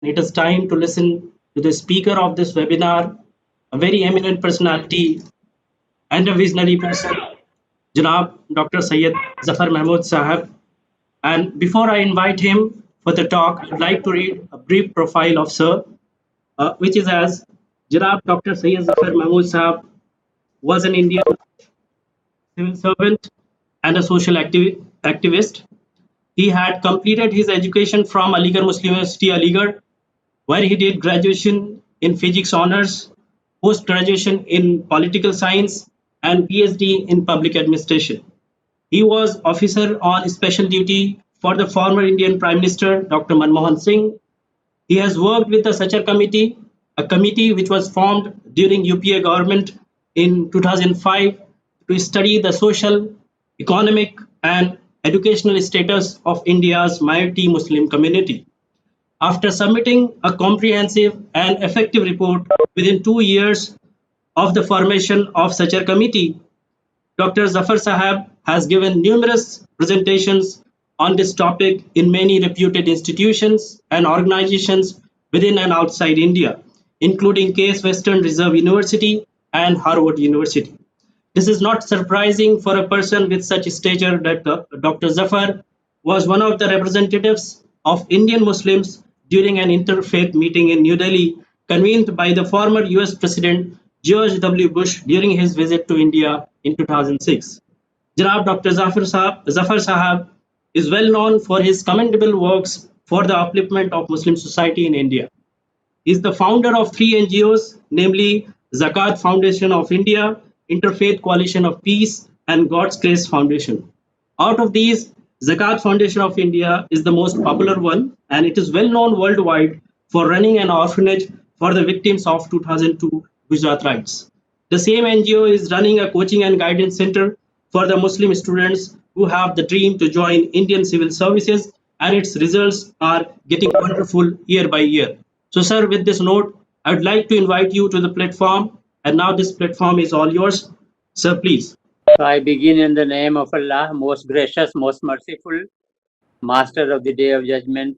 It is time to listen to the speaker of this webinar, a very eminent personality and a visionary person, Janab Dr. Syed Zafar Mahmood Sahab. And before I invite him for the talk, I'd like to read a brief profile of Sir, which is as Janab Dr. Syed Zafar Mahmood Sahab was an Indian civil servant and a social activist. He had completed his education from Aligarh Muslim University, Aligarh, where he did graduation in physics honors, post graduation in political science, and PhD in public administration. He was officer on special duty for the former Indian Prime Minister Dr. Manmohan Singh. He has worked with the Sachar Committee, a committee which was formed during UPA government in 2005 to study the social, economic, and educational status of India's minority Muslim community. After submitting a comprehensive and effective report within 2 years of the formation of such a committee, Dr. Zafar Sahab has given numerous presentations on this topic in many reputed institutions and organizations within and outside India, including Case Western Reserve University and Harvard University. This is not surprising for a person with such stature that Dr. Zafar was one of the representatives of Indian Muslims during an interfaith meeting in New Delhi convened by the former US President George W. Bush during his visit to India in 2006. Janab Dr. Zafar Sahab is well known for his commendable works for the upliftment of Muslim society in India. He is the founder of three NGOs, namely Zakat Foundation of India, Interfaith Coalition of Peace, and God's Grace Foundation. Out of these, Zakat Foundation of India is the most popular one, and it is well known worldwide for running an orphanage for the victims of 2002 Gujarat riots. The same NGO is running a coaching and guidance center for the Muslim students who have the dream to join Indian civil services, and its results are getting wonderful year by year. So, sir, with this note, I would like to invite you to the platform, and now this platform is all yours. Sir, please. So I begin in the name of Allah, most gracious, most merciful, Master of the Day of Judgment.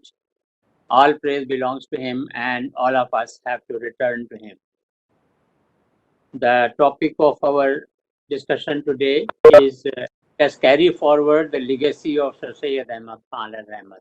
All praise belongs to Him, and all of us have to return to Him. The topic of our discussion today is let's carry forward the legacy of Sir Syed Ahmad Khan al-Rahmat.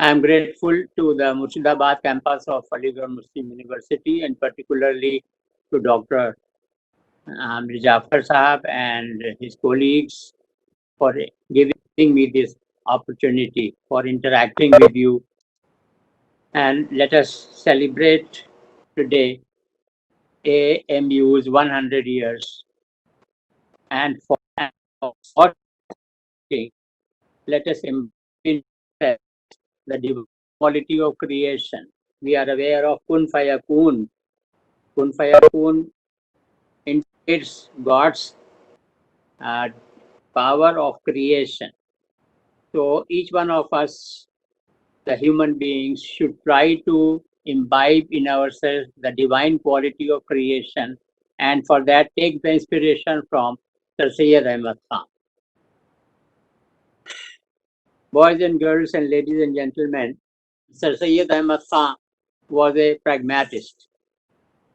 I am grateful to the Murshidabad campus of Aligarh Muslim University, and particularly to Dr. Mir Jafar Sahab and his colleagues for giving me this opportunity for interacting with you. And let us celebrate today AMU's 100 years. And for let us imagine the divine quality of creation. We are aware of Kun Fayakun. Kun Fayakun indicates God's power of creation. So each one of us, the human beings, should try to imbibe in ourselves the divine quality of creation, and for that take the inspiration from Sir Syed Ahmad Khan. Boys and girls and ladies and gentlemen, Sir Syed Ahmad Khan was a pragmatist.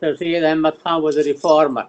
Sir Syed Ahmad Khan was a reformer.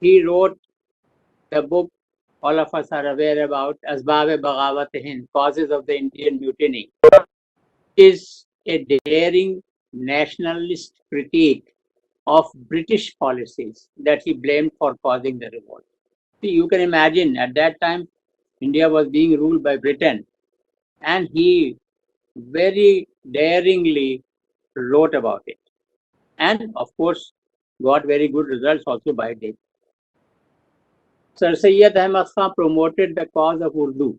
He wrote the book all of us are aware about, Asbab-e-Bagawat Hind, Causes of the Indian Mutiny. It is a daring nationalist critique of British policies that he blamed for causing the revolt. See, you can imagine at that time India was being ruled by Britain, and he very daringly wrote about it, and of course got very good results also by it. Sir Syed Ahmad Khan promoted the cause of Urdu.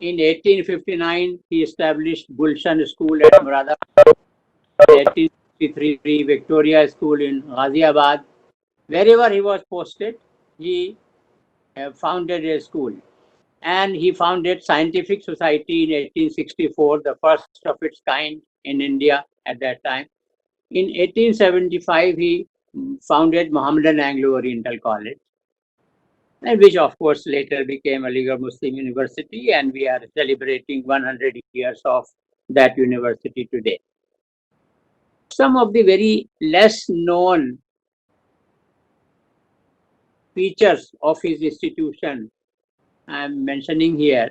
In 1859, he established Gulshan School at Muradabad. 1863, Victoria School in Ghaziabad. Wherever he was posted, he founded a school. and he founded Scientific Society in 1864, the first of its kind in India at that time. In 1875, he founded Mohammedan Anglo-Oriental College, and which of course later became Aligarh Muslim University, and we are celebrating 100 years of that university today. Some of the very less known features of his institution I am mentioning here,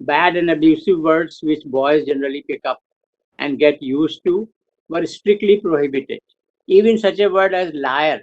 bad and abusive words which boys generally pick up and get used to were strictly prohibited. Even such a word as liar,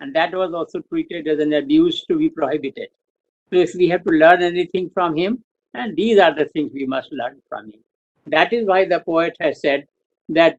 and that was also treated as an abuse to be prohibited. So if we have to learn anything from him, and these are the things we must learn from him. That is why the poet has said that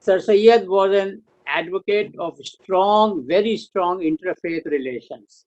Sir Sayyid was an advocate of strong, very strong interfaith relations.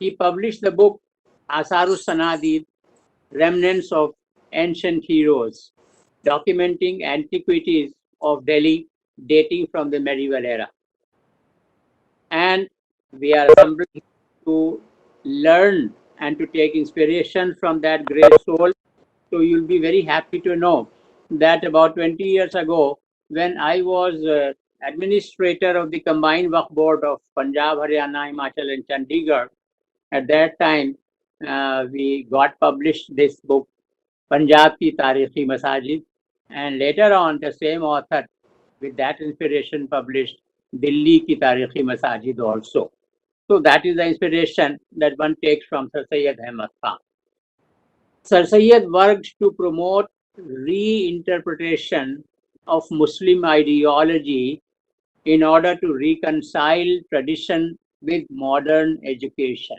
He published the book Asarus Sanadid, Remnants of Ancient Heroes, documenting antiquities of Delhi dating from the medieval era. And we are assembled to learn and to take inspiration from that great soul. So you'll be very happy to know that about 20 years ago, when I was administrator of the combined Waqf board of Punjab, Haryana, Himachal and Chandigarh, at that time we got published this book, Punjab Ki Tarikhi Masajid, and later on the same author with that inspiration published Delhi Ki Tarikhi Masajid also. So that is the inspiration that one takes from Sir Sayyid Ahmad Khan. Sir Sayyid worked to promote reinterpretation of Muslim ideology in order to reconcile tradition with modern education.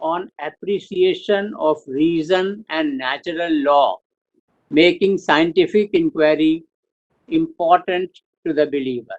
on appreciation of reason and natural law, making scientific inquiry important to the believer.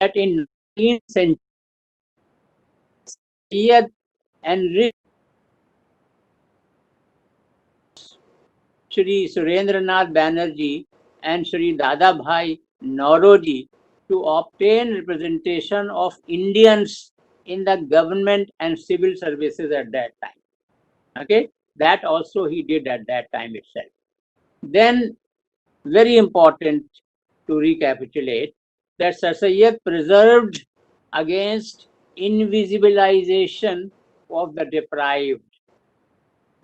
that in 19th century Sayyid enriched Shri Surendranath Banerjee and Shri Dada Bhai Nauroji to obtain representation of Indians in the government and civil services at that time. Okay, that also he did at that time itself. Then, very important to recapitulate, that Sir Sayyid preserved against invisibilization of the deprived.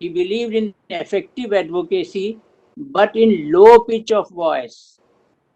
He believed in effective advocacy, but in low pitch of voice.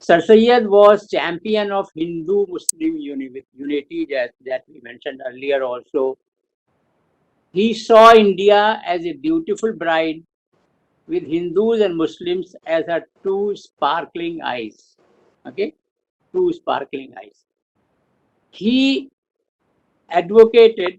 Sir Sayyid was champion of Hindu-Muslim unity that we mentioned earlier also. He saw India as a beautiful bride with Hindus and Muslims as her two sparkling eyes. Okay, two sparkling eyes. He advocated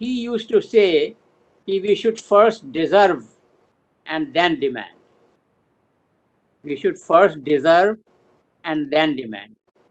He used to say that we should first deserve and then demand. We should first deserve and then demand.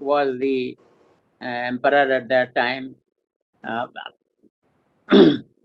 was the emperor at that time.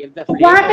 if the flame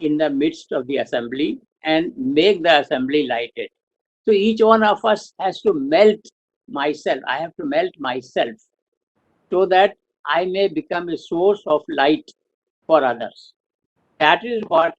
in the midst of the assembly and make the assembly lighted. So each one of us has to melt myself. I have to melt myself so that I may become a source of light for others. That is what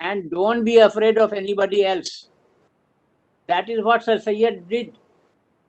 and don't be afraid of anybody else. That is what Sir Sayyid did.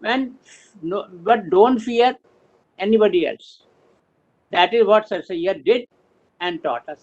And no, but don't fear anybody else. That is what Sir Sayyid did and taught us.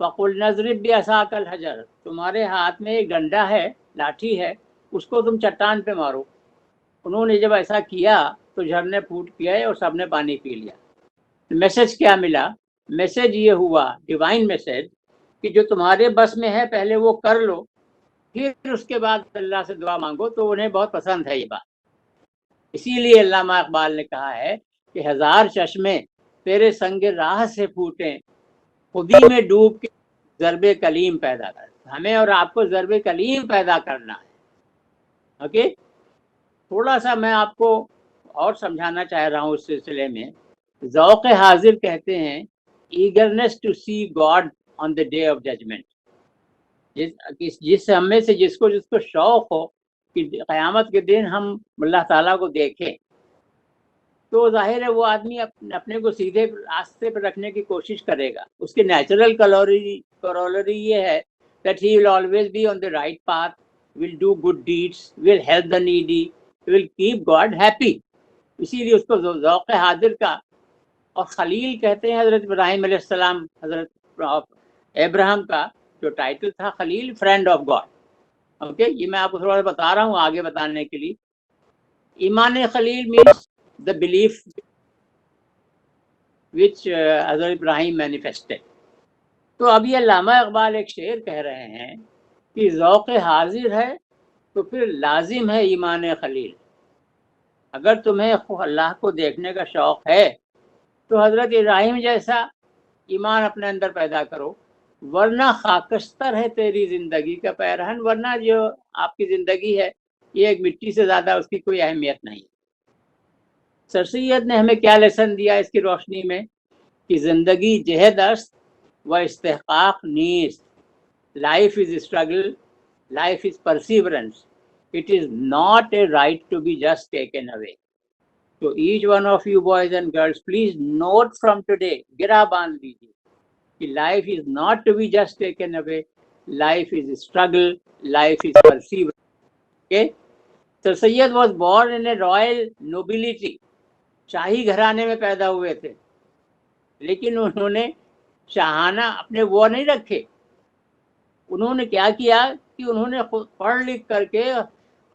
فقل نضرب بعصاک الحجر، تمہارے ہاتھ میں ایک ڈنڈا ہے، لاٹھی ہے، اس کو تم چٹان پہ مارو۔ انہوں نے جب ایسا کیا تو جھرنے پھوٹ گئے اور سب نے پانی پی لیا۔ میسج کیا ملا؟ میسج یہ ہوا، ڈیوائن میسج، کہ جو تمہارے بس میں ہے پہلے وہ کر لو، پھر اس کے بعد اللہ سے دعا مانگو۔ تو انہیں بہت پسند ہے یہ بات، اسی لیے علامہ اقبال نے کہا ہے کہ ہزار چشمے تیرے سنگ راہ سے پھوٹیں، خودی میں ڈوب کے ضرب کلیم پیدا کر۔ ہمیں اور آپ کو ضرب کلیم پیدا کرنا ہے۔ اوکے، تھوڑا سا میں آپ کو اور سمجھانا چاہ رہا ہوں اس سلسلے میں۔ ذوق حاضر کہتے ہیں eagerness to see God on the day of judgment. جس ہم میں سے جس کو شوق ہو کہ قیامت کے دن ہم اللہ تعالیٰ کو دیکھیں، تو ظاہر ہے وہ آدمی اپنے کو سیدھے راستے پر رکھنے کی کوشش کرے گا۔ اس کی نیچرل کورولری یہ ہے that he will always be on the right path, will do good deeds, will help the needy, will keep God happy۔ اسی لیے اس کو ذوق حاضر کا، اور خلیل کہتے ہیں حضرت ابراہیم علیہ السلام، حضرت ابراہیم کا جو ٹائٹل تھا خلیل، فرینڈ آف گاڈ۔ اوکے، یہ میں آپ کو تھوڑا سا بتا رہا ہوں آگے بتانے کے لیے۔ ایمان خلیل means the belief which حضرت ابراہیم manifested۔ تو اب یہ علامہ اقبال ایک شعر کہہ رہے ہیں کہ ذوق حاضر ہے تو پھر لازم ہے ایمان خلیل۔ اگر تمہیں اللہ کو دیکھنے کا شوق ہے تو حضرت ابراہیم جیسا ایمان اپنے اندر پیدا کرو، ورنہ خاکستر ہے تیری زندگی کا پیرہن، ورنہ جو آپ کی زندگی ہے یہ ایک مٹی سے زیادہ اس کی کوئی اہمیت نہیں۔ سر سید نے ہمیں کیا لیسن دیا اس کی روشنی میں کہ زندگی جہد است و استحقاق نیست، life is struggle, life is perseverance, it is not a right to be just taken away. تو each one of you boys and girls please note from today, گرا باندھ لیجیے کہ life is not to be just taken away, life is struggle, life is perseverance. Sir Syed was born in a royal nobility, شاہی گھرانے میں پیدا ہوئے تھے، لیکن انہوں نے شاہانہ اپنے وہ نہیں رکھے۔ انہوں نے کیا کیا کہ انہوں نے پڑھ لکھ کر کے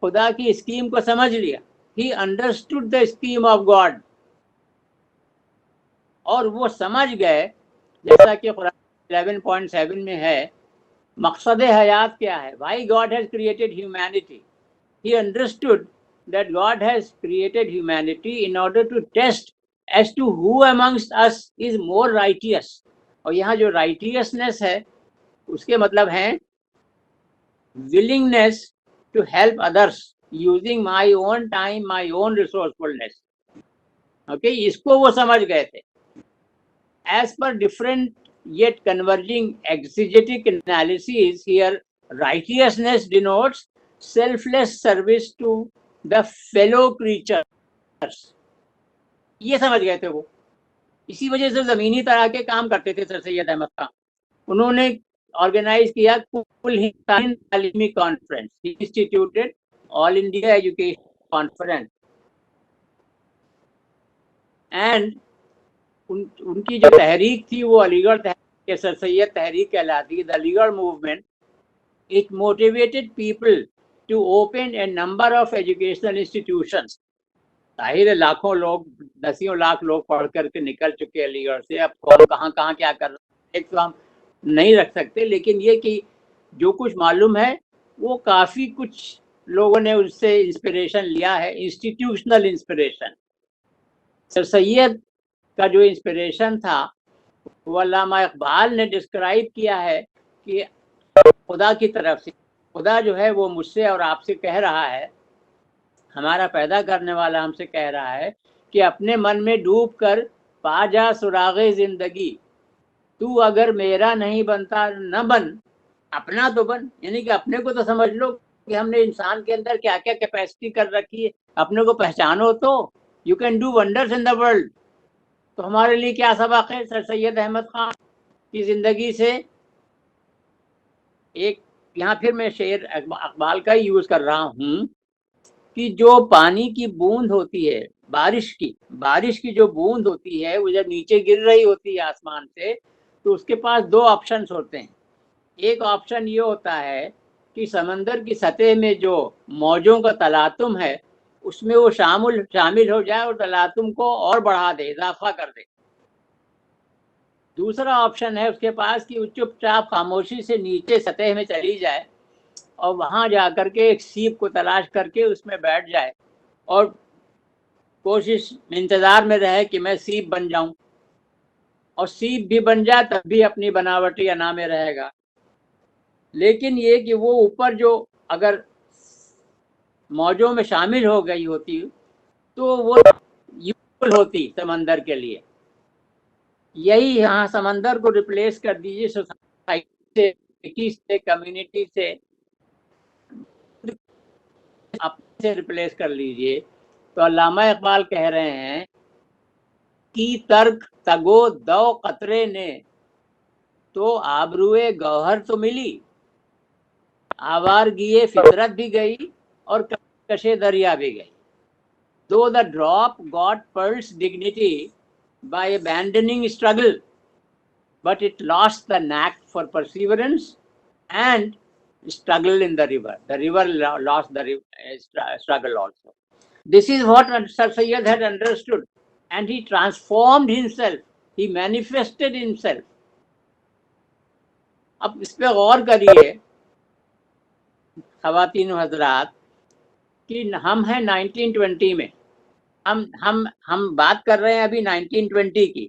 خدا کی اسکیم کو سمجھ لیا۔ He understood the scheme of God, اور وہ سمجھ گئے، جیسا کہ قرآن 11.7 میں ہے، مقصد حیات کیا ہے، why God has created humanity. He understood that God has created humanity in order to test as to who amongst us is more righteous۔ اور یہاں جو righteousness ہے اس کے مطلب ہیں willingness to help others using my own time, my own resourcefulness۔ okay، اس کو وہ سمجھ گئے تھے۔ As per different yet converging exegetic analyses here, righteousness denotes selfless service to the fellow creatures۔ یہ سمجھ گئے تھے وہ، اسی وجہ سے زمینی طرح کے کام کرتے تھے سر سید احمد خان۔ انہوں نے آرگنائز کیا کل ہندوستانی تعلیمی conference, instituted all India education conference, and ان کی جو تحریک تھی وہ علی گڑھ تحریک، سر سید تحریک کہلاتی ہے، دا علی گڑھ movement. It motivated people to open a number of educational institutions۔ ظاہر ہے لاکھوں لوگ، دسیوں لاکھ لوگ پڑھ کر کے نکل چکے علی گڑھ سے، اب کون کہاں کیا کر رہا ہے ایک تو ہم نہیں رکھ سکتے، لیکن یہ کہ جو کچھ معلوم ہے وہ کافی کچھ لوگوں نے اس سے انسپریشن لیا ہے، انسٹیٹیوشنل انسپریشن۔ سر سید کا جو انسپریشن تھا وہ علامہ اقبال نے ڈسکرائب کیا ہے کہ خدا کی طرف سے، خدا جو ہے وہ مجھ سے اور آپ سے کہہ رہا ہے، ہمارا پیدا کرنے والا ہم سے کہہ رہا ہے کہ اپنے من میں ڈوب کر پا جا سراغ زندگی، تو اگر میرا نہیں بنتا نہ بن، اپنا تو بن۔ یعنی کہ اپنے کو تو سمجھ لو کہ ہم نے انسان کے اندر کیا کیا کیپیسٹی کر رکھی ہے، اپنے کو پہچانو تو you can do wonders in the world. تو ہمارے لیے کیا سبق ہے سر سید احمد خان کی زندگی سے؟ ایک یہاں پھر میں شعر اقبال کا ہی یوز کر رہا ہوں کہ جو پانی کی بوند ہوتی ہے، بارش کی جو بوند ہوتی ہے، وہ جب نیچے گر رہی ہوتی ہے آسمان سے، تو اس کے پاس دو آپشنس ہوتے ہیں. ایک آپشن یہ ہوتا ہے کہ سمندر کی سطح میں جو موجوں کا تلاطم ہے اس میں وہ شامل ہو جائے اور تلاطم کو اور بڑھا دے، اضافہ کر دے. دوسرا آپشن ہے اس کے پاس کہ وہ چپ چاپ خاموشی سے نیچے سطح میں چلی جائے اور وہاں جا کر کے ایک سیپ کو تلاش کر کے اس میں بیٹھ جائے اور کوشش انتظار میں رہے کہ میں سیپ بن جاؤں، اور سیپ بھی بن جائے تب بھی اپنی بناوٹی انا میں رہے گا. لیکن یہ کہ وہ اوپر جو اگر موجوں میں شامل ہو گئی ہوتی تو وہ یوزفل ہوتی سمندر کے لیے. یہی یہاں سمندر کو ریپلیس کر دیجیے سوسائٹی سے، کمیونٹی سے، اپنے سے ریپلیس کر لیجیے. تو علامہ اقبال کہہ رہے ہیں کی ترک تگو دو قطرے نے تو آبروئے گوہر تو ملی، آوارگیے فطرت بھی گئی اور کشے دریا بھی گئی. Though the drop got pearl's dignity by abandoning struggle, but it lost the knack for perseverance and struggle in the river. The river lost the struggle also. This is what Sir Syed had understood, and he transformed himself. He manifested himself. اب اس پہ غور کریے خواتین و حضرات کہ ہم ہیں 1920 میں، ہم بات کر رہے ہیں ابھی 1920 کی.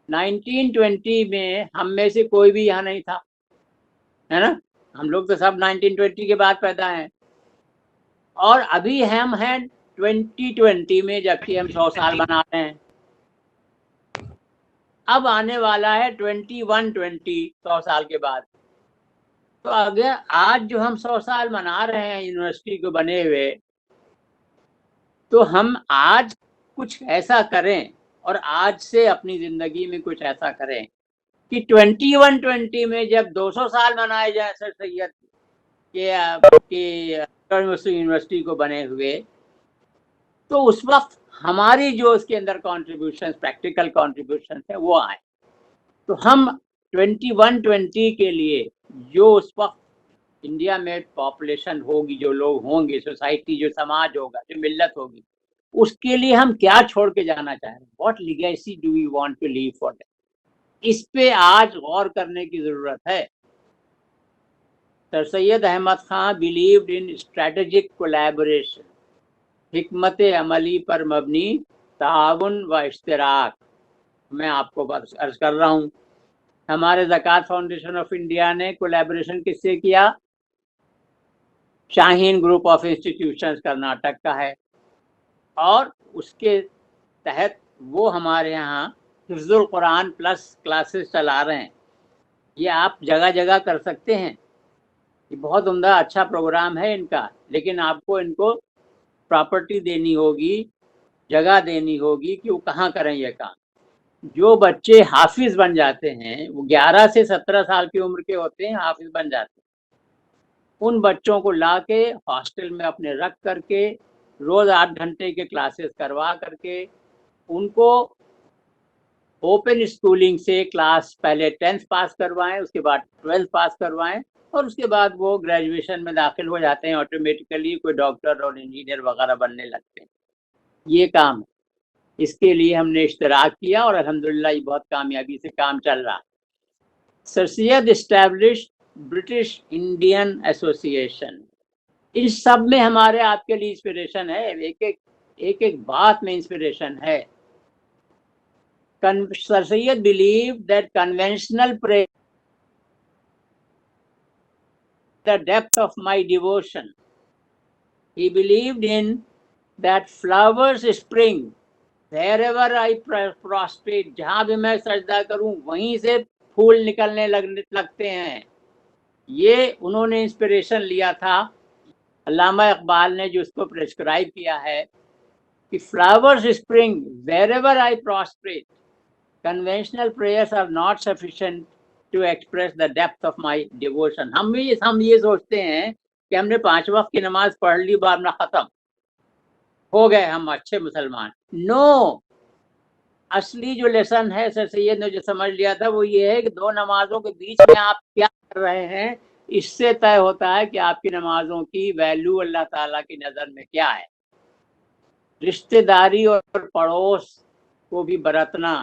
1920 میں ہم میں سے کوئی بھی یہاں نہیں تھا، ہے نا؟ ہم لوگ تو سب 1920 کے بعد پیدا ہیں. اور ابھی ہم ہیں 2020 میں، جبکہ ہم 100 سال بنا رہے ہیں. اب آنے والا ہے 2120 100 سال کے بعد. تو اگر آج جو ہم 100 سال منا رہے ہیں یونیورسٹی کو بنے ہوئے، تو ہم آج کچھ ایسا کریں اور آج سے اپنی زندگی میں کچھ ایسا کریں کہ 2120 میں جب 200 سال منائے جائیں سر سید کے یونیورسٹی کو بنے ہوئے، تو اس وقت ہماری جو اس کے اندر کنٹریبیوشن، پریکٹیکل کنٹریبیوشن ہے، وہ آئے. تو ہم 2120 کے لیے جو اس وقت انڈیا میں پاپولیشن ہوگی، جو لوگ ہوں گے، سوسائٹی، جو سماج ہوگا، جو ملت ہوگی، اس کے لیے ہم کیا چھوڑ کے جانا چاہ رہے ہیں. What legacy do we want to leave for that? اس پہ آج غور کرنے کی ضرورت ہے. Sir Syed Ahmed Khan believed in strategic collaboration, حکمت عملی پر مبنی تعاون و اشتراک. میں آپ کو عرض کر رہا ہوں، ہمارے زکوٰۃ فاؤنڈیشن آف انڈیا نے کولیبوریشن کس سے کیا؟ شاہین گروپ آف انسٹیٹیوشنز کرناٹک کا ہے، اور اس کے تحت وہ ہمارے ہاں حفظ القرآن پلس کلاسز چلا رہے ہیں. یہ آپ جگہ جگہ کر سکتے ہیں، یہ بہت عمدہ اچھا پروگرام ہے ان کا، لیکن آپ کو ان کو پراپرٹی دینی ہوگی، جگہ دینی ہوگی کہ وہ کہاں کریں یہ کام. جو بچے حافظ بن جاتے ہیں، وہ 11 سے 17 سال کی عمر کے ہوتے ہیں، حافظ بن جاتے ہیں. ان بچوں کو لا کے ہاسٹل میں اپنے رکھ کر کے روز 8 گھنٹے کے کلاسز کروا کر کے ان کو اوپن اسکولنگ سے کلاس پہلے 10th پاس کروائیں، اس کے بعد 12th پاس کروائیں، اور اس کے بعد وہ گریجویشن میں داخل ہو جاتے ہیں، آٹومیٹیکلی کوئی ڈاکٹر اور انجینئر وغیرہ بننے لگتے ہیں. یہ کام اس کے لیے ہم نے اشتراک کیا اور الحمدللہ یہ بہت کامیابی سے کام چل رہا. سر سید اسٹیبلش برٹش انڈین ایسوسیشن. ان سب میں ہمارے آپ کے لیے انسپریشن ہے، ایک ایک بات میں انسپریشن ہے. Sir Syed believed that conventional prayer, the depth of my devotion. He believed in that flowers spring wherever I prostrate. جہاں بھی میں سجدہ کروں وہیں سے پھول نکلنے لگتے ہیں. یہ انہوں نے انسپریشن لیا تھا علامہ اقبال نے، جو اس کو پرسکرائب کیا ہے کہ flowers spring wherever I prostrate. Conventional prayers are not sufficient to express the depth of my devotion. ہم یہ سوچتے ہیں کہ ہم نے 5 وقت کی نماز پڑھ لی، بعد میں ختم ہو گئے، ہم اچھے مسلمان. No, اصلی جو لیسن ہے سر سید نے جو سمجھ لیا تھا وہ یہ ہے کہ دو نمازوں کے بیچ میں آپ کیا کر رہے ہیں، اس سے طے ہوتا ہے کہ آپ کی نمازوں کی ویلیو اللہ تعالیٰ کی نظر میں کیا ہے۔ رشتہ داری اور پڑوس کو بھی برتنا،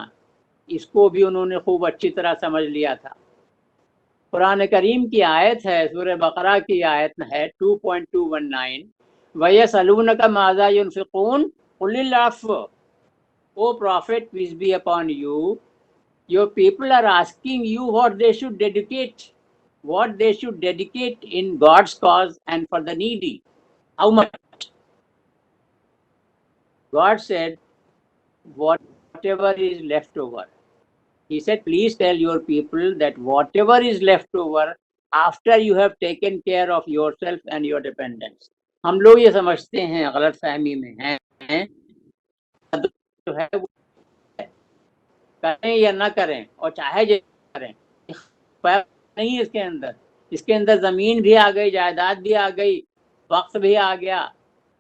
اس کو بھی انہوں نے خوب اچھی طرح سمجھ لیا تھا۔ قرآن کریم کی آیت ہے، سورہ بقرہ کی آیت ہے 2.219، وَيَسْأَلُونَكَ مَاذَا يُنْفِقُونَ قُلِ الْعَفْوَ۔ O Prophet, peace be upon you, your people are asking you what they should dedicate in God's cause and for the needy. How much? God said, whatever is left over. He said, please tell your people that whatever is left over after you have taken care of yourself and your dependents. ہم لوگ یہ سمجھتے ہیں، غلط فہمی میں ہیں، جو ہے وہ کریں یا نہ کریں اور چاہے جو کریں، نہیں اس کے اندر زمین بھی آ گئی، جائیداد بھی آ گئی، وقت بھی آ گیا،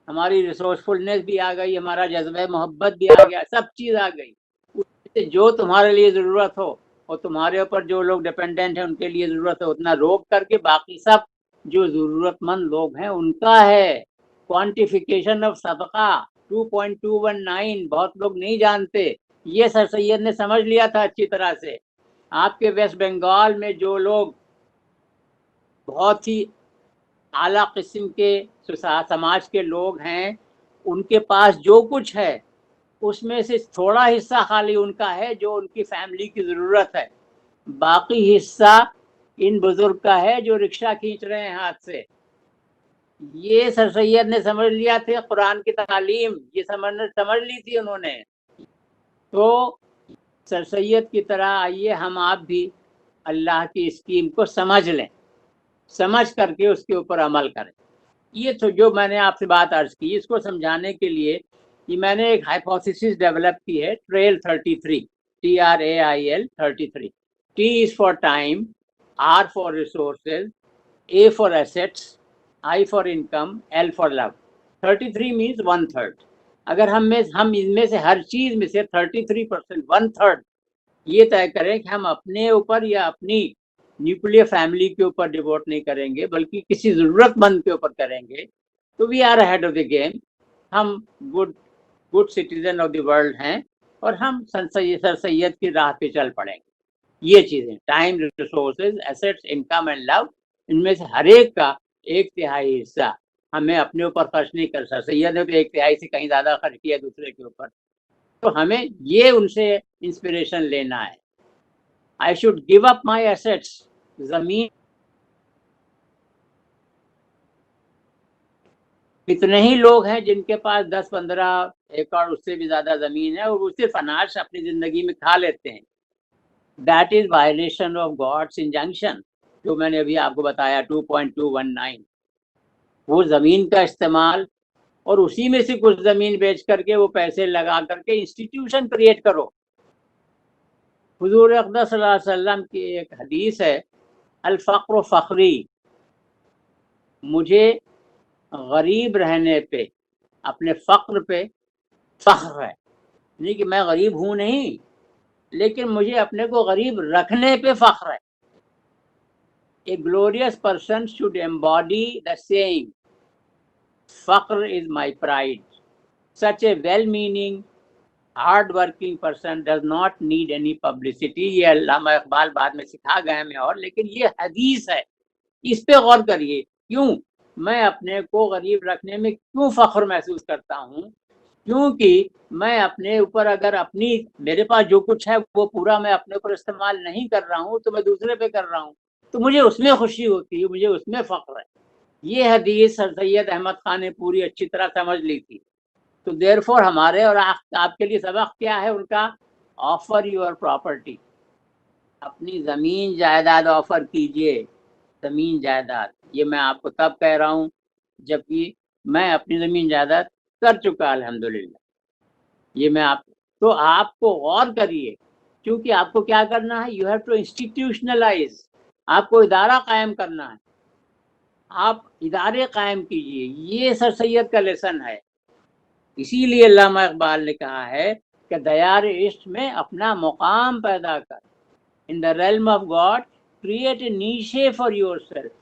ہماری ریسورسفلنس بھی آ گئی، ہمارا جذبہ محبت بھی آ گیا، سب چیز آ گئی۔ جو تمہارے لیے ضرورت ہو اور تمہارے اوپر جو لوگ ڈیپینڈنٹ ہیں ان کے لیے ضرورت ہے اتنا روک کر کے باقی سب جو ضرورت مند لوگ ہیں ان کا ہے۔ کوانٹیفیکیشن آف صدقہ 2.219 بہت لوگ نہیں جانتے، یہ سر سید نے سمجھ لیا تھا اچھی طرح سے۔ آپ کے ویسٹ بنگال میں جو لوگ بہت ہی اعلیٰ قسم کے سماج کے لوگ ہیں، ان کے پاس جو کچھ ہے اس میں سے تھوڑا حصہ خالی ان کا ہے جو ان کی فیملی کی ضرورت ہے، باقی حصہ ان بزرگ کا ہے جو رکشہ کھینچ رہے ہیں ہاتھ سے۔ یہ سر سید نے سمجھ لیا تھا، قرآن کی تعلیم یہ سمجھ لی تھی انہوں نے۔ تو سر سید کی طرح آئیے ہم آپ بھی اللہ کی اسکیم کو سمجھ لیں، سمجھ کر کے اس کے اوپر عمل کریں۔ یہ تو جو میں نے آپ سے بات عرض کی، اس کو سمجھانے کے لیے یہ میں نے ایک ہائپوتھیسس ڈیولپ کی ہے، trail 33، TRAIL 33۔ T is for time, R for resources, A for assets, I for income, L for love۔ 33 means 1/3۔ اگر ہم ان میں سے ہر چیز میں سے 33%، 1/3 یہ طے کریں کہ ہم اپنے اوپر یا اپنی نیوکلیر فیملی کے اوپر ڈیووٹ نہیں کریں گے بلکہ کسی ضرورت مند کے اوپر کریں گے، تو we are ahead of the game, ہم good citizen of the world ہیں اور ہم سر سید کی راہ پہ چل پڑیں گے۔ یہ چیزیں time, resources, assets, income and love, ان میں سے ہر ایک کا 1/3 حصہ ہمیں اپنے اوپر خرچ نہیں کر سکتے۔ سید نے تو 1/3 سے کہیں زیادہ خرچ کیا دوسرے کے اوپر، تو ہمیں یہ ان سے انسپریشن لینا ہے۔ I should give up my assets۔ زمین کتنے ہی لوگ ہیں جن کے پاس 10-15 ایکڑ اس سے بھی زیادہ زمین ہے اور وہ صرف اناج اپنی زندگی میں کھا لیتے ہیں۔ That is violation of God's injunction، جو میں نے ابھی آپ کو بتایا 2.219۔ وہ زمین کا استعمال اور اسی میں سے کچھ زمین بیچ کر کے وہ پیسے لگا کر کے انسٹیٹیوشن کریٹ کرو۔ حضور اقدس صلی اللہ علیہ وسلم کی ایک حدیث ہے، الفقر فخری، مجھے غریب رہنے پہ، اپنے فقر پہ فخر ہے، نہیں کہ میں غریب ہوں نہیں، لیکن مجھے اپنے کو غریب رکھنے پہ فخر ہے۔ A glorious person should embody the saying, فخر is my pride۔ Such a well-meaning, hard-working person does not need any publicity۔ یہ علامہ اقبال بعد میں سکھا گئے ہمیں، اور لیکن یہ حدیث ہے، اس پہ غور کریے، کیوں میں اپنے کو غریب رکھنے میں کیوں فخر محسوس کرتا ہوں؟ کیونکہ میں اپنے اوپر اگر میرے پاس جو کچھ ہے وہ پورا میں اپنے اوپر استعمال نہیں کر رہا ہوں تو میں دوسرے پہ کر رہا ہوں، تو مجھے اس میں خوشی ہوتی ہے، مجھے اس میں فخر ہے۔ یہ حدیث سر سید احمد خان نے پوری اچھی طرح سمجھ لی تھی۔ تو دیر فور ہمارے اور آپ کے لیے سبق کیا ہے ان کا؟ آفر یور پراپرٹی، اپنی زمین جائیداد آفر کیجئے۔ زمین جائیداد یہ میں آپ کو تب کہہ رہا ہوں جبکہ میں اپنی زمین جائیداد کر چکا الحمدللہ۔ یہ میں آپ کو غور کریے، کیونکہ آپ کو کیا کرنا ہے؟ یو ہیو ٹو انسٹیٹیوشنلائز، آپ کو ادارہ قائم کرنا ہے، آپ ادارے قائم کیجئے۔ یہ سر سید کا لیسن ہے۔ اسی لیے علامہ اقبال نے کہا ہے کہ دیار عشق میں اپنا مقام پیدا کر. In the realm of God create a niche for yourself.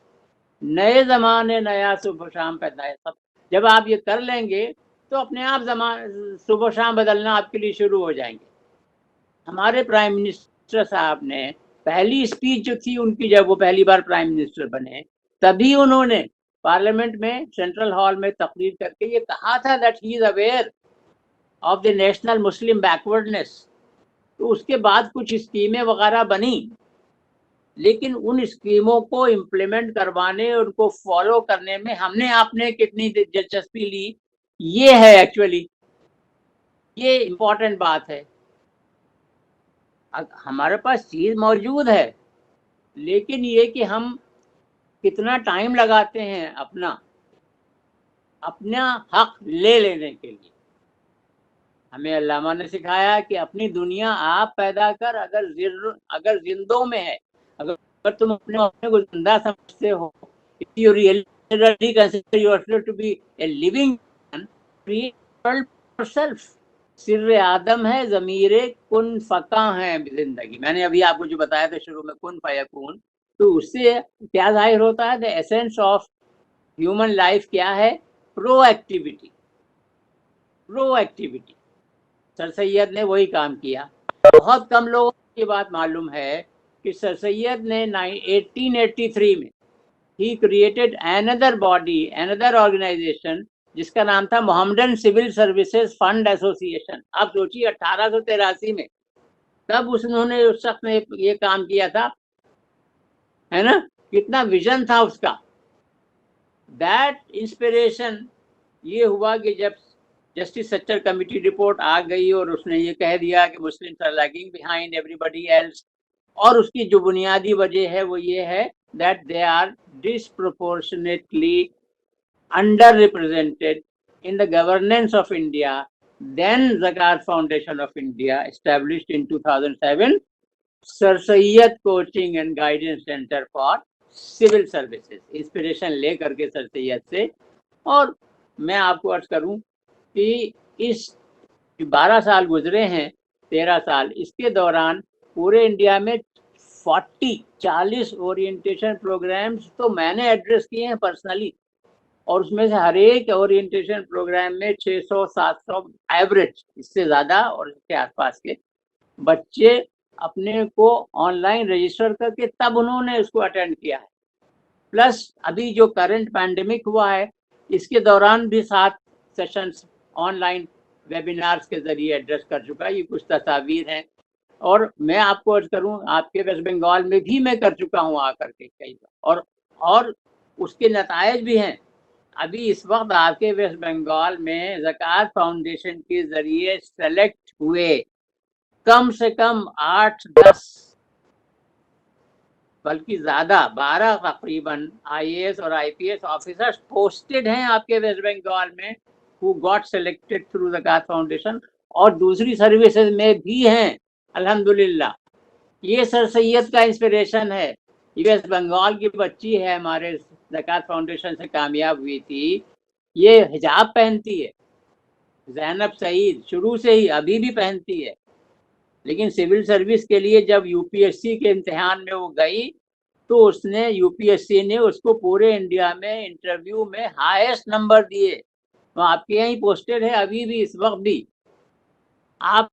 نئے زمانے نیا صبح شام پیدا ہے. جب آپ یہ کر لیں گے تو اپنے آپ صبح شام بدلنا آپ کے لیے شروع ہو جائیں گے. ہمارے پرائم منسٹر صاحب نے پہلی اسپیچ جو تھی ان کی، جب وہ پہلی بار پرائم منسٹر بنے، تبھی انہوں نے پارلیمنٹ میں سینٹرل ہال میں تقریر کر کے یہ کہا تھا that he is aware of the national Muslim backwardness. تو اس کے بعد کچھ اسکیمیں وغیرہ بنی، لیکن ان اسکیموں کو امپلیمنٹ کروانے، ان کو فالو کرنے میں ہم نے آپ نے کتنی دلچسپی لی، یہ ہے ایکچولی یہ امپورٹنٹ بات ہے. ہمارے پاس چیز موجود ہے، لیکن یہ کہ ہم کتنا ٹائم لگاتے ہیں اپنا حق لے لینے کے لیے. ہمیں علامہ نے سکھایا کہ اپنی دنیا آپ پیدا کر، اگر زندوں میں ہے، اگر تم اپنے کو زندہ سمجھتے ہو، if you really consider yourself to be a living man, create world yourself. سر آدم ہے ضمیر کن فقاں ہے زندگی. میں نے ابھی آپ کو جو بتایا تھا شروع میں کن فیکون، تو اس سے کیا ظاہر ہوتا ہے؟ the essence of human life کیا ہے؟ پرو ایکٹیویٹی. سر سید نے وہی کام کیا. بہت کم لوگوں کو یہ بات معلوم ہے کہ سر سید نے 1883 میں he created another body, another organization جس کا نام تھا محمدن سول سروسز فنڈ ایسوسیشن. آپ سوچیے 1883 میں تب انہوں نے اس شخص نے یہ کام کیا تھا، ہے نا؟ کتنا ویژن تھا اس کا. دیٹ انسپریشن یہ ہوا کہ جب جسٹس سچر کمیٹی رپورٹ آ گئی اور اس نے یہ کہہ دیا کہ Muslims are lagging behind everybody else, اور اس کی جو بنیادی وجہ ہے وہ یہ ہے that they are disproportionately underrepresented in the governance of India. Then Zakat Foundation of India established in 2007 Sir Syed Coaching and Guidance Center for Civil Services. Inspiration لے کر کے سر سید سے. اور میں آپ کو عرض کروں کہ اس 12 سال گزرے ہیں، 13 سال، اس کے دوران پورے انڈیا میں 40 اورینٹیشن پروگرامز تو میں نے ایڈریس کیے ہیں پرسنلی، اور اس میں سے ہر ایک اورینٹیشن پروگرام میں 600-700 ایوریج، اس سے زیادہ اور اس کے آس پاس کے بچے اپنے کو آن لائن رجسٹر کر کے تب انہوں نے اس کو اٹینڈ کیا ہے. پلس ابھی جو کرنٹ پینڈیمک ہوا ہے اس کے دوران بھی 7 سیشنز آن لائن ویبینارز کے ذریعے ایڈریس کر چکا. یہ کچھ تصاویر ہیں، اور میں آپ کو عرض کروں آپ کے ویسٹ بنگال میں بھی میں کر چکا ہوں آ کر کے کئی بار، اور اس کے نتائج بھی ہیں. ابھی اس وقت آپ کے ویسٹ بنگال میں زکوٰۃ فاؤنڈیشن کے ذریعے سلیکٹ ہوئے کم سے کم 8-10 بلکہ زیادہ 12 تقریباً IAS اور IPS آفیسرز پوسٹڈ ہیں آپ کے ویسٹ بنگال میں who got selected through زکوٰۃ فاؤنڈیشن، اور دوسری سروسز میں بھی ہیں الحمدللہ. یہ سر سید کا انسپریشن ہے. یہ ویسٹ بنگال کی بچی ہے ہمارے زکوٰۃ فاؤنڈیشن سے کامیاب ہوئی تھی، یہ حجاب پہنتی ہے، زینب سعید شروع سے ہی ابھی بھی پہنتی ہے، لیکن سول سروس کے لیے جب UPSC کے امتحان میں وہ گئی تو اس نے UPSC نے اس کو پورے انڈیا میں انٹرویو میں ہائیسٹ نمبر دیے. وہ آپ کے یہیں پوسٹڈ ہے ابھی بھی، اس وقت بھی. آپ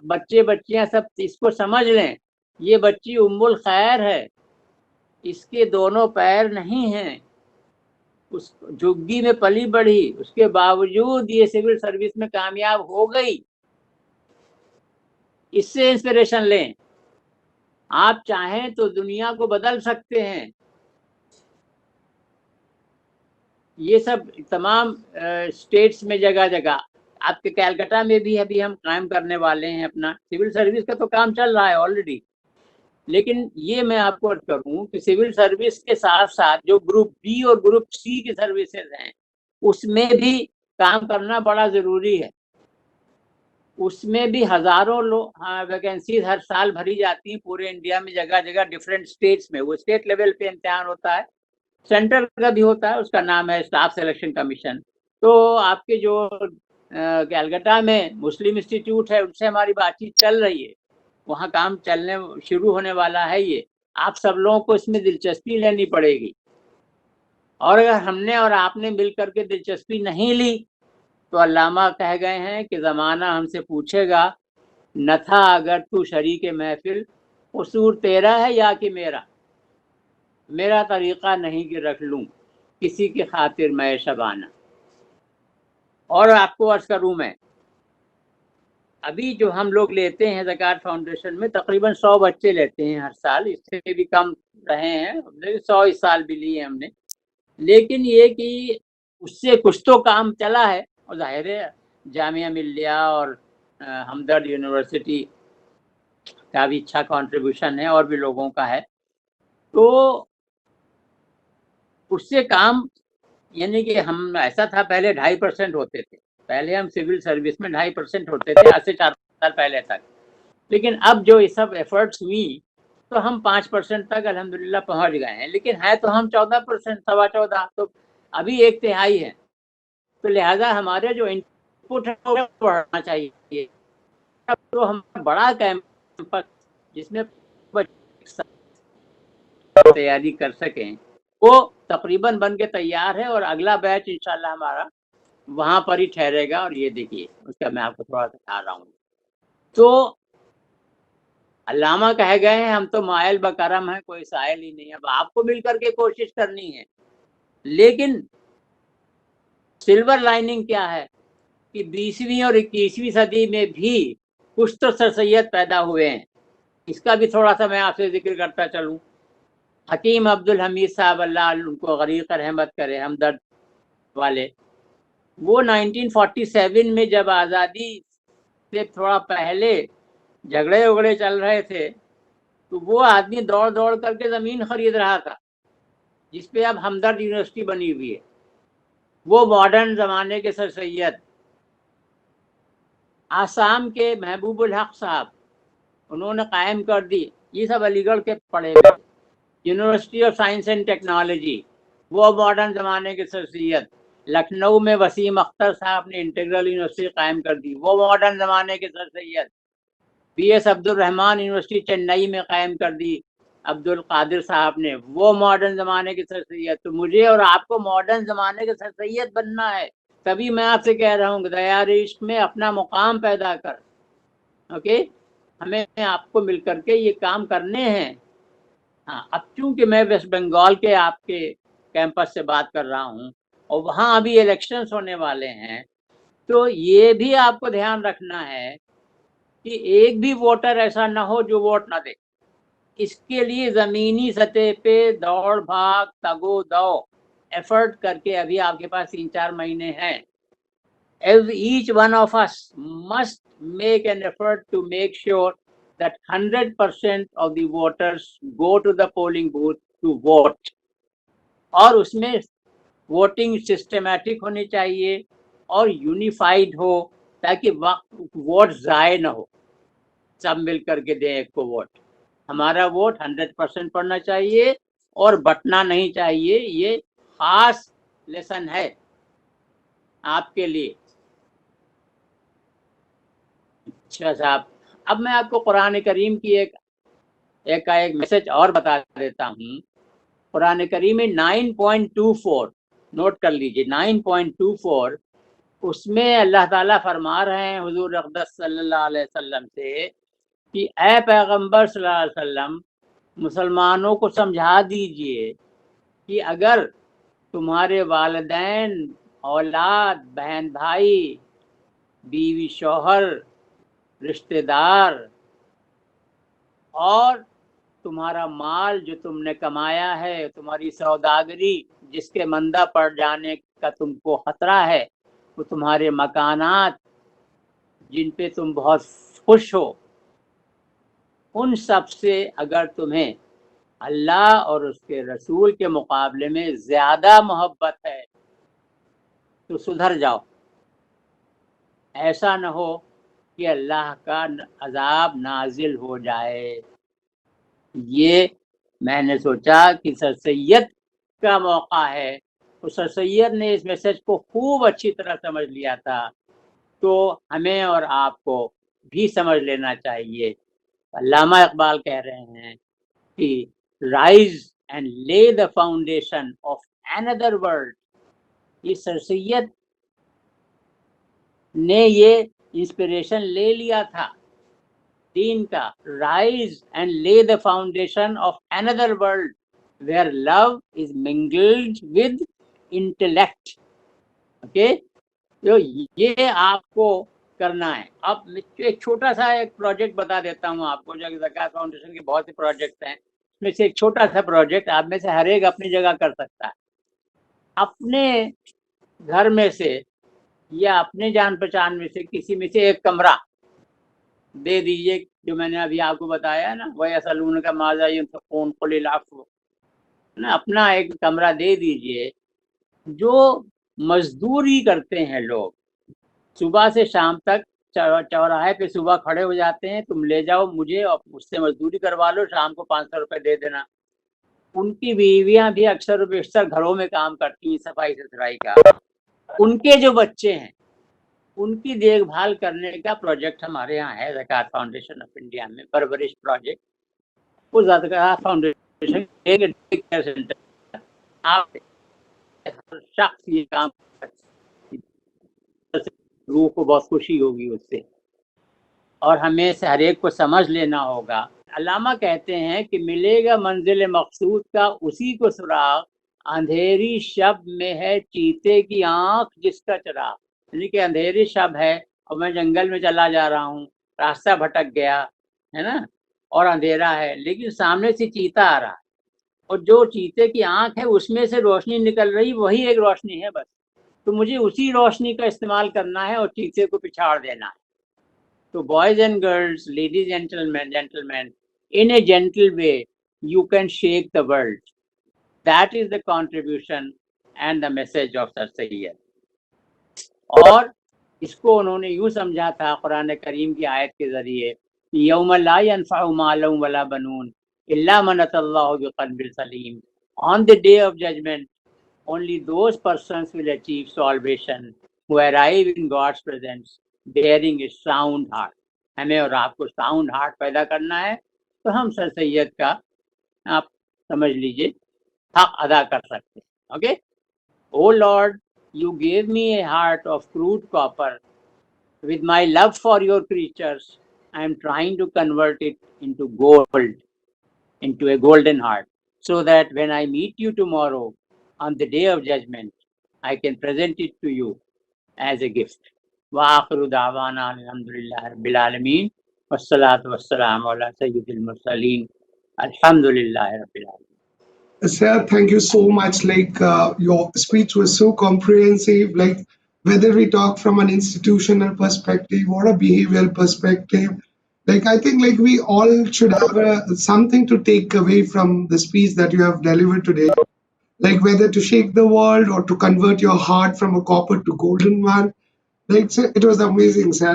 بچیاں سب اس کو سمجھ لیں، یہ بچی ام الخیر ہے، اس کے دونوں پیر نہیں ہیں، اس جھگی میں پلی بڑھی، اس کے باوجود یہ سول سروس میں کامیاب ہو گئی. اس سے انسپریشن لیں. آپ چاہیں تو دنیا کو بدل سکتے ہیں. یہ سب تمام اسٹیٹس میں جگہ جگہ، آپ کے کیلکٹا میں بھی ابھی ہم قائم کرنے والے ہیں اپنا سول سروس کا تو کام چل رہا ہے آلریڈی. لیکن یہ میں آپ کو عرض کروں کہ سول سروس کے ساتھ ساتھ جو گروپ بی اور گروپ سی کی سروسز ہیں اس میں بھی کام کرنا بڑا ضروری ہے. اس میں بھی ہزاروں ویکینسیز ہر سال بھری جاتی ہیں پورے انڈیا میں جگہ جگہ ڈفرینٹ اسٹیٹس میں. وہ اسٹیٹ لیول پہ امتحان ہوتا ہے، سینٹر کا بھی ہوتا ہے، اس کا نام ہے اسٹاف سلیکشن کمیشن. تو آپ کے جو کیلکٹا میں مسلم انسٹیٹیوٹ ہے، ان سے ہماری بات چیت چل رہی ہے، وہاں کام چلنے شروع ہونے والا ہے. یہ آپ سب لوگوں کو اس میں دلچسپی لینی پڑے گی، اور اگر ہم نے اور آپ نے مل کر کے دلچسپی نہیں لی تو علامہ کہہ گئے ہیں کہ زمانہ ہم سے پوچھے گا نہ تھا اگر تو شریک محفل، قصور تیرا ہے یا کہ میرا طریقہ نہیں کہ رکھ لوں کسی کی خاطر میں شبانہ. اور آپ کو عرض کروں میں، ابھی جو ہم لوگ لیتے ہیں زکوٰۃ فاؤنڈیشن میں تقریباً 100 بچے لیتے ہیں ہر سال، اس سے بھی کم رہے ہیں، 100 اس سال بھی لیے ہم نے. لیکن یہ کہ اس سے کچھ تو کام چلا ہے، اور ظاہر ہے جامعہ ملیہ اور ہمدرد یونیورسٹی کا بھی اچھا کنٹریبیوشن ہے اور بھی لوگوں کا ہے. تو اس سے کام، یعنی کہ ہم ایسا تھا پہلے 2.5% ہوتے تھے، پہلے ہم سول سروس میں 2.5% ہوتے تھے آج سے 4 سال پہلے تک. لیکن اب جو یہ سب ایفرٹس ہوئی تو ہم 5% تک الحمدللہ پہنچ گئے ہیں. لیکن ہے تو ہم 14%، 14.25، تو ابھی 1/3 ہے. تو لہٰذا ہمارے جو ان پٹ ہے وہ بڑھنا چاہیے. اب تو ہم بڑا کیمپس جس میں تیاری کر سکیں وہ تقریباً بن کے تیار ہے، اور اگلا بیچ انشاءاللہ ہمارا وہاں پر ہی ٹھہرے گا. اور یہ دیکھیے اس کا میں آپ کو تھوڑا سا بتا رہا ہوں. تو علامہ کہہ گئے ہیں ہم تو مائل بکرم ہیں، کوئی سائل ہی نہیں. اب آپ کو مل کر کے کوشش کرنی ہے. لیکن سلور لائننگ کیا ہے کہ 20ویں اور 21ویں صدی میں بھی کچھ تو سر سید پیدا ہوئے ہیں. اس کا بھی تھوڑا سا میں آپ سے ذکر کرتا چلوں. حکیم عبدالحمید صاحب، اللہ ان کو غریق رحمت کرے، ہمدرد والے، وہ 1947 میں جب آزادی سے تھوڑا پہلے جھگڑے وگڑے چل رہے تھے تو وہ آدمی دوڑ دوڑ کر کے زمین خرید رہا تھا جس پہ اب ہمدرد یونیورسٹی بنی ہوئی ہے. وہ ماڈرن زمانے کے سر سید آسام کے محبوب الحق صاحب، انہوں نے قائم کر دی. یہ سب علی گڑھ کے پڑھے ہوئے. University of science and technology, وہ ماڈرن زمانے کے سر سید. لکھنؤ میں وسیم اختر صاحب نے انٹیگرل یونیورسٹی قائم کر دی، وہ ماڈرن زمانے کے سر سید. بی ایس عبد الرحمان یونیورسٹی چنئی میں قائم کر دی عبد القادر صاحب نے، وہ ماڈرن زمانے کے سر سید. تو مجھے اور آپ کو ماڈرن زمانے کے سر سید بننا ہے. تبھی میں آپ سے کہہ رہا ہوں کہ دیار عشق میں اپنا مقام پیدا کر. اوکے، ہمیں آپ کو مل کر کے یہ کام کرنے ہیں. ہاں، اب چونکہ میں ویسٹ بنگال کے آپ کے کیمپس سے بات کر رہا ہوں اور وہاں ابھی الیکشنز ہونے والے ہیں، تو یہ بھی آپ کو دھیان رکھنا ہے کہ ایک بھی ووٹر ایسا نہ ہو جو ووٹ نہ دے. اس کے لیے زمینی سطح پہ دوڑ بھاگ، تگو دو، ایفرٹ کر کے ابھی آپ کے پاس 3-4 مہینے ہیں. Each one of us must make an effort to make sure that 100% of the voters go to the polling booth to vote. اور اس میں ووٹنگ سسٹمیٹک ہونی چاہیے اور یونیفائڈ ہو تاکہ ووٹ ضائع نہ ہو. سب مل کر کے دیں ایک کو ووٹ. ہمارا ووٹ 100% پڑنا چاہیے اور بٹنا نہیں چاہیے. یہ خاص لیسن ہے آپ کے لیے. اچھا صاحب، اب میں آپ کو قرآن کریم کی ایک میسج اور بتا دیتا ہوں. قرآن کریم میں 9.24 نوٹ کر لیجئے، 9.24، اس میں اللہ تعالیٰ فرما رہے ہیں حضور اقدس صلی اللہ علیہ وسلم سے کہ اے پیغمبر صلی اللہ علیہ وسلم، مسلمانوں کو سمجھا دیجئے کہ اگر تمہارے والدین، اولاد، بہن بھائی، بیوی شوہر، رشتہ دار اور تمہارا مال جو تم نے کمایا ہے، تمہاری سوداگری جس کے مندہ پڑ جانے کا تم کو خطرہ ہے، وہ تمہارے مکانات جن پہ تم بہت خوش ہو، ان سب سے اگر تمہیں اللہ اور اس کے رسول کے مقابلے میں زیادہ محبت ہے تو سدھر جاؤ. ایسا نہ ہو کہ اللہ کا عذاب نازل ہو جائے. یہ میں نے سوچا کہ سر سید کا موقع ہے. تو سر سید نے اس میسج کو خوب اچھی طرح سمجھ لیا تھا تو ہمیں اور آپ کو بھی سمجھ لینا چاہیے. علامہ اقبال کہہ رہے ہیں کہ رائز اینڈ لے the foundation of another world. یہ سر سید نے یہ انسپریشن لے لیا تھا دین کا. رائز اینڈ لے the foundation of another world where love is mingled with intellect. Okay, تو یہ آپ کو کرنا ہے. اب ایک چھوٹا سا ایک پروجیکٹ بتا دیتا ہوں آپ کو, جو زکوٰۃ فاؤنڈیشن کے بہت سے پروجیکٹ ہیں, اس میں سے ایک چھوٹا سا پروجیکٹ آپ میں سے ہر ایک اپنی جگہ کر سکتا ہے. اپنے گھر میں سے یا اپنے جان پہچان میں سے کسی میں سے ایک کمرہ دے دیجئے, جو میں نے ابھی آپ کو بتایا نا, وَيَسْأَلُونَكَ مَاذَا يُنْفِقُونَ قُلِ الْعَفْوَ, اپنا ایک کمرہ دے دیجئے. جو مزدوری کرتے ہیں لوگ, صبح سے شام تک چوراہے پہ صبح کھڑے ہو جاتے ہیں, تم لے جاؤ مجھے اور مجھ سے مزدوری کروا لو, شام کو 500 روپے دے دینا. ان کی بیویاں بھی اکثر و بیشتر گھروں میں کام کرتی ہیں, صفائی ستھرائی کا. ان کے جو بچے ہیں ان کی دیکھ بھال کرنے کا پروجیکٹ ہمارے یہاں ہے زکوٰۃ فاؤنڈیشن آف انڈیا میں, پرورش پروجیکٹ. وہ زکوٰۃ فاؤنڈیشن کیئر سینٹر, آپ شخص یہ کام روح کو بہت خوشی ہوگی اس سے, اور ہمیں سے ہر ایک کو سمجھ لینا ہوگا. علامہ کہتے ہیں کہ ملے گا منزل مقصود کا اسی کو سراغ, اندھیری شب میں ہے چیتے کی آنکھ جس کا چراغ. یعنی کہ اندھیری شب ہے اور میں جنگل میں چلا جا رہا ہوں, راستہ بھٹک گیا ہے نا, اور اندھیرا ہے, لیکن سامنے سے چیتا آ رہا ہے, اور جو چیتے کی آنکھ ہے اس میں سے روشنی نکل رہی, وہی ایک روشنی ہے بس. تو مجھے اسی روشنی کا استعمال کرنا ہے اور چیتے کو پچھاڑ دینا ہے. تو boys and girls, ladies and gentlemen, in a gentle way you can shake the world. That is the contribution and the message of Sir Sayyid. اور اس کو انہوں نے یوں سمجھا تھا قرآن کریم کی آیت کے ذریعے, یوم لا ينفع مال ولا بنون الا من اتى الله بقلب سلیم. On the day of judgment only those persons will achieve salvation who arrive in God's presence bearing a sound heart. ہمیں اور آپ کو ساؤنڈ ہارٹ پیدا کرنا ہے, تو ہم سر سید کا آپ سمجھ لیجئے حق ادا کر سکتے ہیں. Okay, O lord you gave me a heart of crude copper. With my love for your creatures, I am trying to convert it into gold, into a golden heart, so that when I meet you tomorrow on the day of judgment, I can present it to you as a gift. وآخر دعوانا الحمدللہ رب العالمین والصلاة والسلام علی سید المرسلین الحمدللہ رب العالمین. Sir, thank you so much. Your speech was so comprehensive. Whether we talk from an institutional perspective or a behavioral perspective, I think we all should have something to take away from the speech that you have delivered today. Whether to shake the world or to convert your heart from a copper to golden one. It was amazing, sir.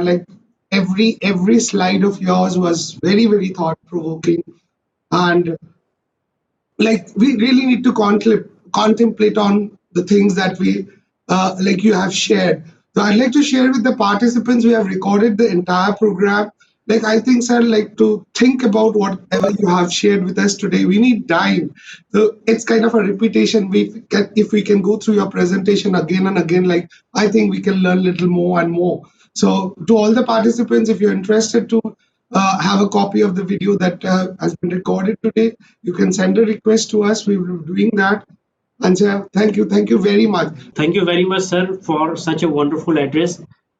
Every slide of yours was very, very thought provoking, and we really need to contemplate on the things that we you have shared. So I'd like to share with the participants. We have recorded the entire program. I think, sir, to think about whatever you have shared with us today, we need time. So it's kind of a repetition. If we can go through your presentation again and again, I think we can learn a little more and more. So to all the participants, if you're interested to have a copy of the video that has been recorded today, you can send a request to us. We will be doing that. And sir, thank you very much. Thank you very much, sir, for such a wonderful address.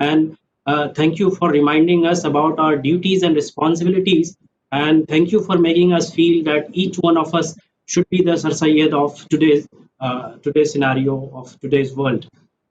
and thank you for reminding us about our duties and responsibilities, and thank you for making us feel that each one of us should be the Sir Sayyid of today's scenario of today's world.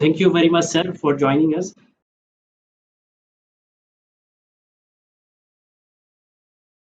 Thank you very much, sir, for joining us.